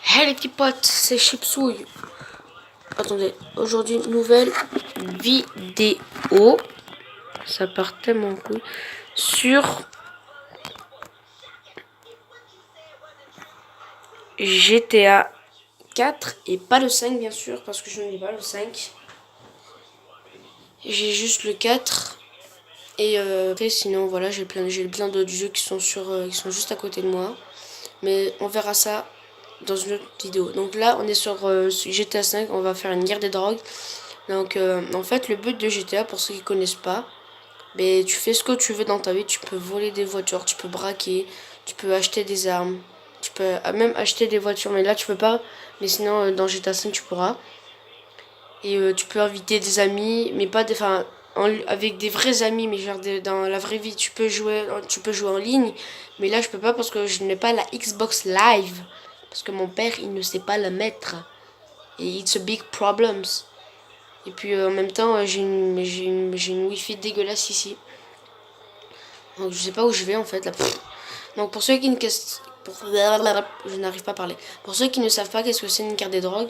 Hey les petits potes, c'est Chipsouille. Attendez, aujourd'hui, nouvelle vidéo. Ça part tellement cool. Sur GTA 4 et pas le 5 bien sûr, parce que je n'ai pas le 5. J'ai juste le 4. Et après, sinon, voilà, j'ai plein d'autres jeux qui sont qui sont juste à côté de moi. Mais on verra ça dans une autre vidéo. Donc là, on est sur GTA 5, on va faire une guerre des drogues. Donc en fait, le but de GTA, pour ceux qui connaissent pas, mais tu fais ce que tu veux dans ta vie. Tu peux voler des voitures, tu peux braquer, tu peux acheter des armes, tu peux même acheter des voitures, mais là tu peux pas. Mais sinon, dans GTA 5, tu pourras. Et tu peux inviter des amis, mais pas des, enfin, avec des vrais amis, mais genre dans la vraie vie, tu peux jouer en ligne. Mais là, je peux pas parce que je n'ai pas la Xbox Live, parce que mon père, il ne sait pas la mettre. Et it's a big problem. Et puis en même temps, j'ai une wifi dégueulasse ici. Donc je sais pas où je vais en fait là. Donc pour ceux qui ne je n'arrive pas à parler. Pour ceux qui ne savent pas qu'est-ce que c'est une carte des drogues,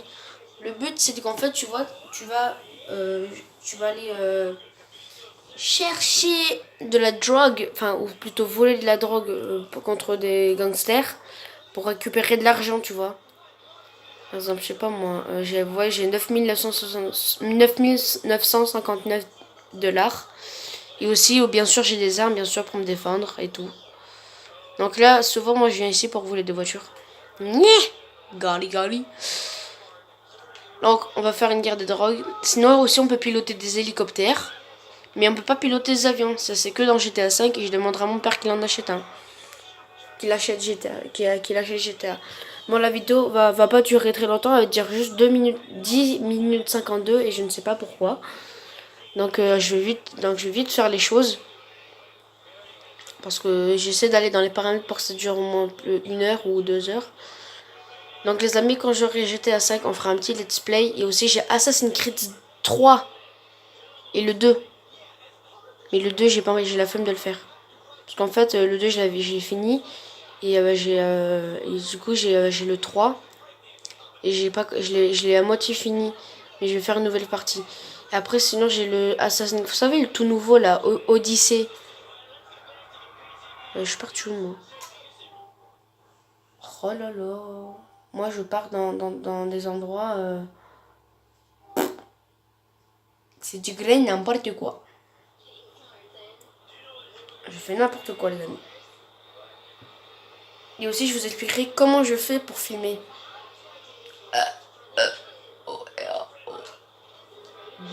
le but c'est qu'en fait tu vois, tu vas aller chercher de la drogue, enfin ou plutôt voler de la drogue contre des gangsters pour récupérer de l'argent, tu vois. Par exemple, je sais pas moi, j'ai 9 959 dollars. Et aussi, bien sûr, j'ai des armes, bien sûr, pour me défendre et tout. Donc là, souvent, moi, je viens ici pour voler des voitures. Nyeh, gali gali. Donc, on va faire une guerre des drogues. Sinon, aussi, on peut piloter des hélicoptères. Mais on peut pas piloter des avions. Ça, c'est que dans GTA 5. Et je demanderai à mon père qu'il en achète un. Qu'il achète GTA. Qu'il achète GTA. Bon, la vidéo va pas durer très longtemps. Elle va dire juste 2 minutes, 10 minutes 52. Et je ne sais pas pourquoi. Donc, je vais vite faire les choses. Parce que j'essaie d'aller dans les paramètres pour que ça dure au moins 1 heure ou 2 heures. Donc les amis, quand j'aurai GTA 5, on fera un petit let's play. Et aussi j'ai Assassin's Creed 3 et le 2. Mais le 2, j'ai la flemme de le faire. Parce qu'en fait, le 2, j'ai fini. Et, du coup, j'ai le 3. Et je l'ai à moitié fini. Mais je vais faire une nouvelle partie. Et après, sinon, j'ai le Assassin's Creed. Vous savez, le tout nouveau là, Odyssey. Je suis parti où moi? Oh là là. Moi, je pars dans des endroits. C'est du grain n'importe quoi. Je fais n'importe quoi, les amis. Et aussi, je vous expliquerai comment je fais pour filmer.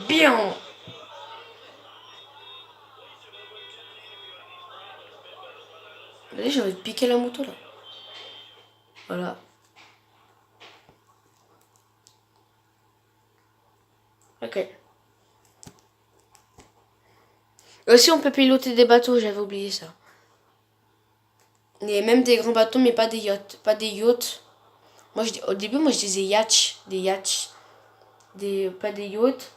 Bien. Allez, j'ai envie de piquer la moto là. Voilà. Ok. Et aussi, on peut piloter des bateaux, j'avais oublié ça. Et même des grands bateaux, mais pas des yachts. Pas des yachts. Au début, moi, je disais yachts. Des yachts. Pas des yachts.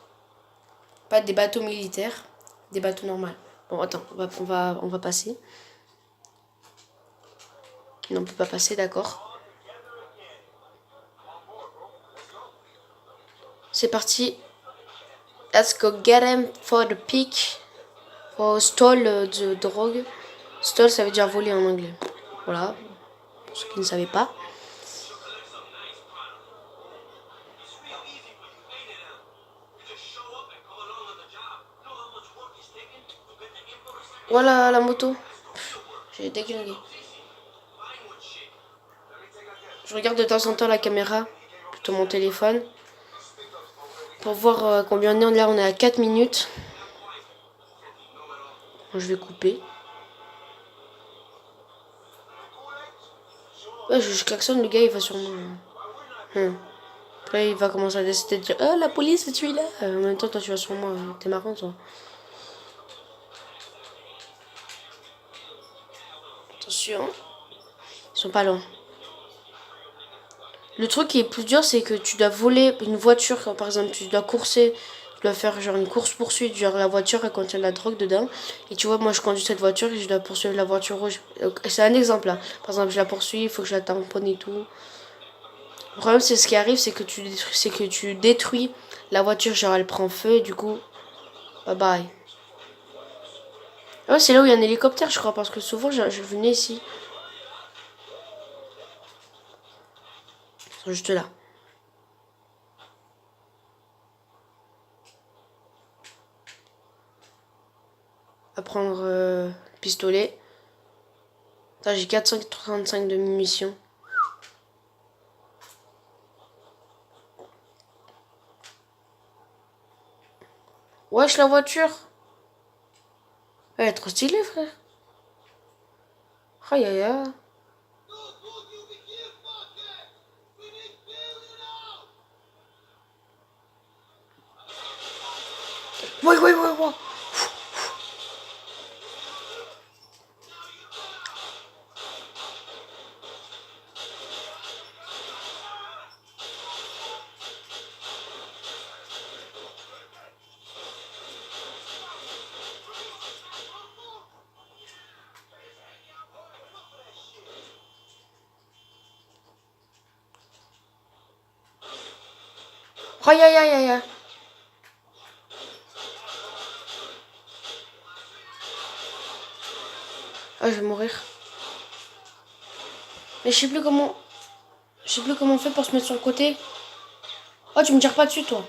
Pas des bateaux militaires. Des bateaux normaux. Bon, attends, on va passer. Non, on peut pas passer, d'accord. C'est parti. Let's go get him for the pick. For stall de drogue. Stall, ça veut dire voler en anglais. Voilà, pour ceux qui ne savaient pas. Voilà la moto. J'ai déglingué. Je regarde de temps en temps la caméra, plutôt mon téléphone, pour voir combien on est. Là, on est à 4 minutes. Bon, je vais couper. Ouais, je klaxonne, le gars, il va sûrement... Après, il va commencer à décider de dire « Oh, la police, c'est celui-là !» En même temps, toi, tu vas sûrement... T'es marrant, toi. Attention. Ils sont pas loin. Le truc qui est plus dur, c'est que tu dois voler une voiture. Par exemple, tu dois courser. Je dois faire genre une course-poursuite, genre la voiture elle contient de la drogue dedans. Et tu vois, moi je conduis cette voiture et je dois poursuivre la voiture rouge. C'est un exemple là. Par exemple, je la poursuis, il faut que je la tamponne et tout. Le problème, c'est ce qui arrive, c'est que tu détruis la voiture, genre elle prend feu et du coup, bye bye. Oh, c'est là où il y a un hélicoptère, je crois, parce que souvent je venais ici. Ils sont juste là. À prendre pistolet. J'ai 435 de munitions. Wesh, la voiture. Elle est trop stylée, frère. Aïe aïe aïe. Ouais, ouais, ouais, ouais. Aïe aïe aïe aïe aïe. Ah, je vais mourir. Mais je sais plus comment. Je sais plus comment on fait pour se mettre sur le côté. Oh, tu me tires pas dessus, toi.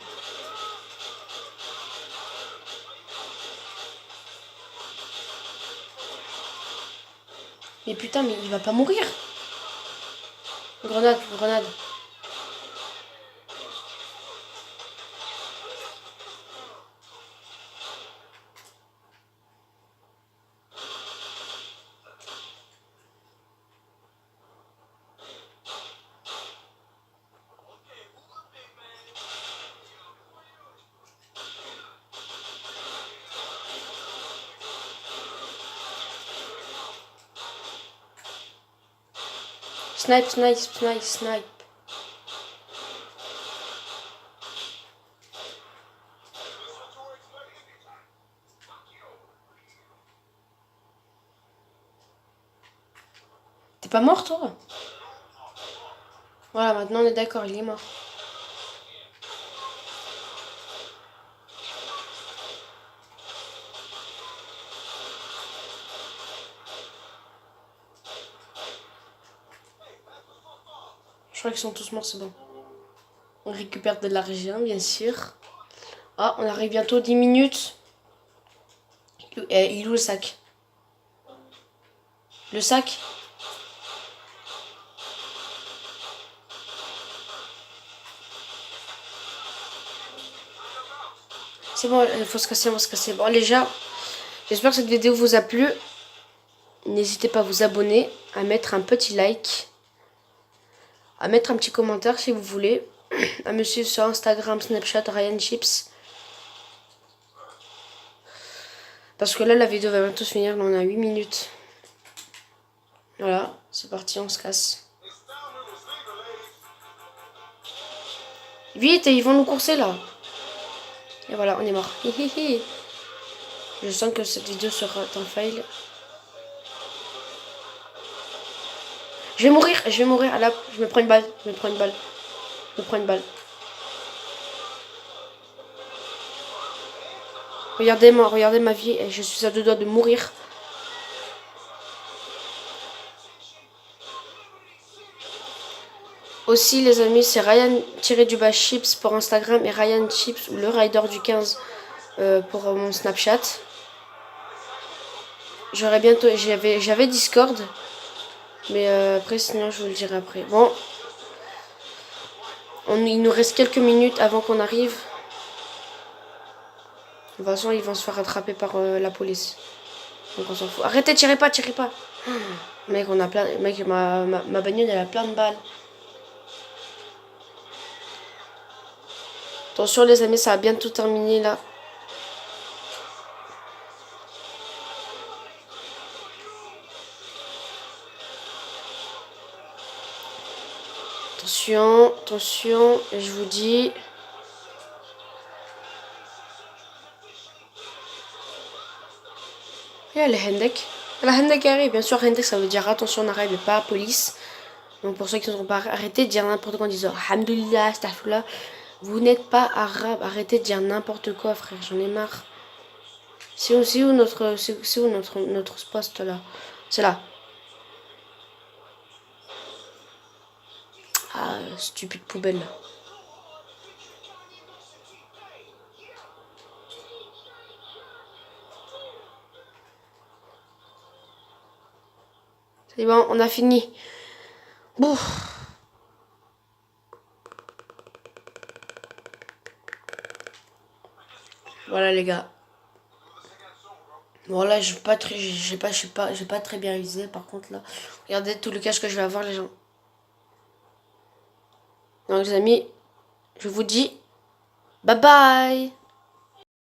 Mais putain, mais il va pas mourir. Grenade, grenade. Snipe, snipe, snipe, snipe. T'es pas mort, toi? Voilà, maintenant on est d'accord, il est mort. Je crois qu'ils sont tous morts, c'est bon. On récupère de l'argent, bien sûr. Ah, on arrive bientôt aux 10 minutes. Il est où le sac? Le sac? C'est bon, il faut se casser, on va se casser. Bon, les gens, j'espère que cette vidéo vous a plu. N'hésitez pas à vous abonner, à mettre un petit like, à mettre un petit commentaire si vous voulez, à me suivre sur Instagram, Snapchat, Ryan Chips. Parce que là, la vidéo va bientôt se finir, on a 8 minutes. Voilà, c'est parti, on se casse. Vite, ils vont nous courser là. Et voilà, on est mort. Je sens que cette vidéo sera un fail. Je vais mourir, je vais mourir. Ah là, je me prends une balle, je me prends une balle. Je me prends une balle. Regardez ma vie, et je suis à deux doigts de mourir. Aussi les amis, c'est Ryan-Chips pour Instagram et Ryan Chips ou le Rider du 15 pour mon Snapchat. J'aurai bientôt, j'avais Discord, mais après sinon je vous le dirai après. Bon, il nous reste quelques minutes avant qu'on arrive. De toute façon, ils vont se faire rattraper par la police. Donc on s'en fout. Arrêtez, tirez pas, tirez pas. Mec, on a plein, mec, ma bagnole elle a plein de balles. Attention les amis, ça va bientôt terminer là. Attention, attention, je vous dis. Et le Hendek. La Hendek arrive. Bien sûr, Hendek, ça veut dire attention, on arrête, mais pas police. Donc pour ceux qui ne sont pas arrêtés de dire n'importe quoi en disant Alhamdulillah, astaghfirullah. Vous n'êtes pas arabe. Arrêtez de dire n'importe quoi, frère. J'en ai marre. C'est où notre poste là? C'est là. Ah, stupide poubelle. C'est bon, on a fini. Bouf. Voilà les gars. Bon là, j'ai pas très bien révisé par contre là. Regardez tout le cash que je vais avoir les gens. Donc les amis, je vous dis bye bye.